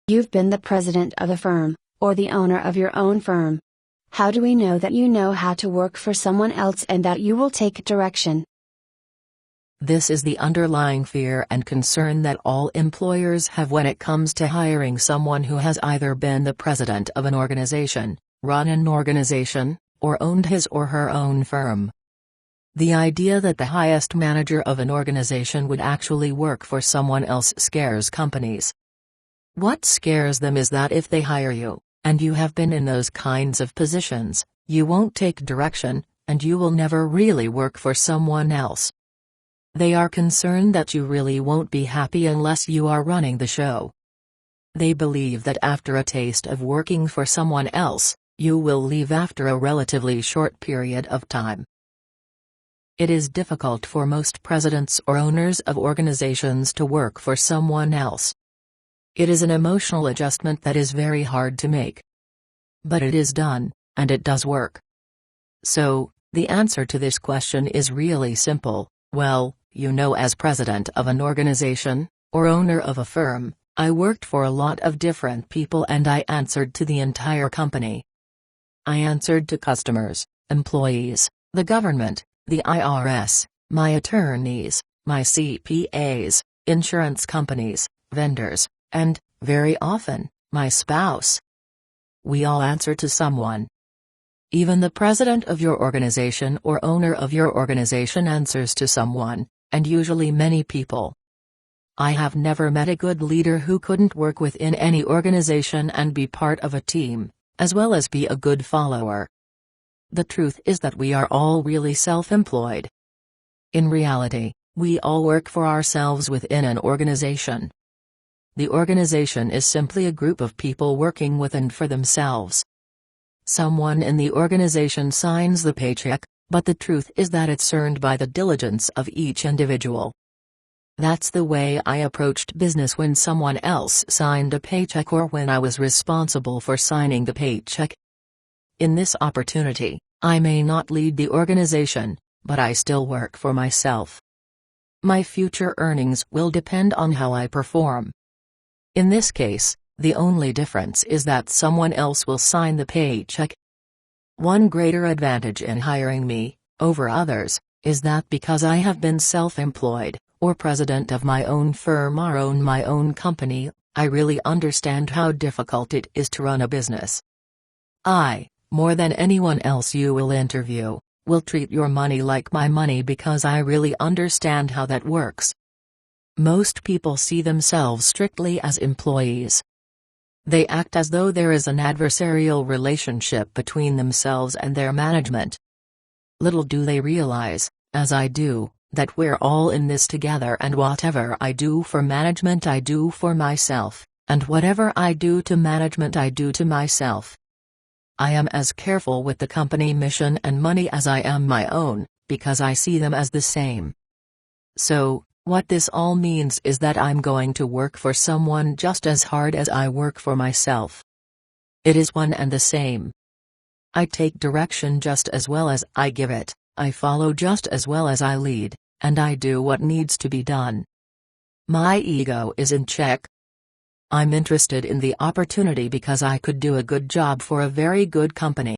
You've been the president of a firm, or the owner of your own firm. How do we know that you know how to work for someone else and that you will take direction? This is the underlying fear and concern that all employers have when it comes to hiring someone who has either been the president of an organization, run an organization, or owned his or her own firm. The idea that the highest manager of an organization would actually work for someone else scares companies. What scares them is that if they hire you, and you have been in those kinds of positions, you won't take direction, and you will never really work for someone else. They are concerned that you really won't be happy unless you are running the show. They believe that after a taste of working for someone else, you will leave after a relatively short period of time. It is difficult for most presidents or owners of organizations to work for someone else. It is an emotional adjustment that is very hard to make. But it is done, and it does work. So, the answer to this question is really simple. Well, as president of an organization, or owner of a firm, I worked for a lot of different people and I answered to the entire company. I answered to customers, employees, the government, the IRS, my attorneys, my CPAs, insurance companies, vendors, and, very often, my spouse. We all answer to someone. Even the president of your organization or owner of your organization answers to someone, and usually many people. I have never met a good leader who couldn't work within any organization and be part of a team, as well as be a good follower. The truth is that we are all really self-employed. In reality, we all work for ourselves within an organization. The organization is simply a group of people working with and for themselves. Someone in the organization signs the paycheck, but the truth is that it's earned by the diligence of each individual. That's the way I approached business when someone else signed a paycheck or when I was responsible for signing the paycheck. In this opportunity, I may not lead the organization, but I still work for myself. My future earnings will depend on how I perform. In this case, the only difference is that someone else will sign the paycheck. One greater advantage in hiring me, over others, is that because I have been self-employed, or president of my own firm or own my own company, I really understand how difficult it is to run a business. I, more than anyone else you will interview, will treat your money like my money because I really understand how that works. Most people see themselves strictly as employees. They act as though there is an adversarial relationship between themselves and their management. Little do they realize, as I do, that we're all in this together and whatever I do for management I do for myself, and whatever I do to management I do to myself. I am as careful with the company mission and money as I am my own, because I see them as the same. So, what this all means is that I'm going to work for someone just as hard as I work for myself. It is one and the same. I take direction just as well as I give it, I follow just as well as I lead, and I do what needs to be done. My ego is in check. I'm interested in the opportunity because I could do a good job for a very good company.